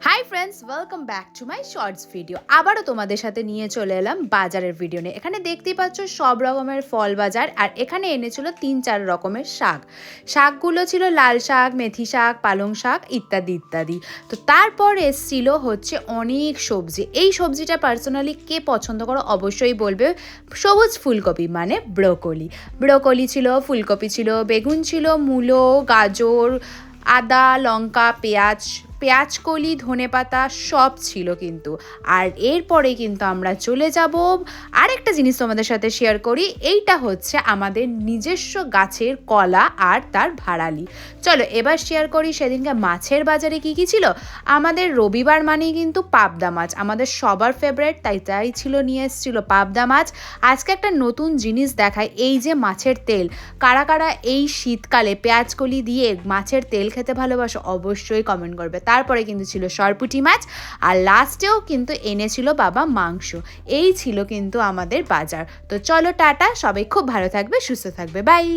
High friends, welcome back to my shorts video. আবারও তোমাদের সাথে নিয়ে চলে এলাম বাজারের ভিডিও নিয়ে। এখানে দেখতেই পাচ্ছ সব রকমের ফল বাজার, আর এখানে এনেছিল 3-4 রকমের শাক। শাকগুলো ছিল লাল শাক, মেথি শাক, পালং শাক ইত্যাদি ইত্যাদি। তো তারপর এসছিল হচ্ছে অনেক সবজি। এই সবজিটা পার্সোনালি কে পছন্দ করো অবশ্যই বলবে। সবুজ ফুলকপি মানে ব্রোকলি ছিল, ফুলকপি ছিল, বেগুন ছিল, মূলো, গাজর, আদা, লঙ্কা, পেঁয়াজকলি, ধনেপাতা সব ছিল কিন্তু। আর এরপরে কিন্তু আমরা চলে যাব আরেকটা জিনিস তোমাদের সাথে শেয়ার করি। এইটা হচ্ছে আমাদের নিজস্ব গাছের কলা আর তার ভাড়ালি। চলো এবার শেয়ার করি সেদিনকে মাছের বাজারে কি ছিল। আমাদের রবিবার মানেই কিন্তু পাবদা মাছ, আমাদের সবার ফেভারিট, তাই ছিল, নিয়ে এসেছিল পাবদা মাছ। আজকে একটা নতুন জিনিস দেখায়, এই যে মাছের তেল। কারা কারা এই শীতকালে পেঁয়াজকলি দিয়ে মাছের তেল খেতে ভালোবাসো অবশ্যই কমেন্ট করবে। তারপরে কিন্তু ছিল সরপুঁটি মাছ, আর লাস্টেও কিন্তু এনেছিল বাবা মাংস। এই ছিল কিন্তু আমাদের বাজার। তো চলো টাটা, সবাই খুব ভালো থাকবে, সুস্থ থাকবে, বাই।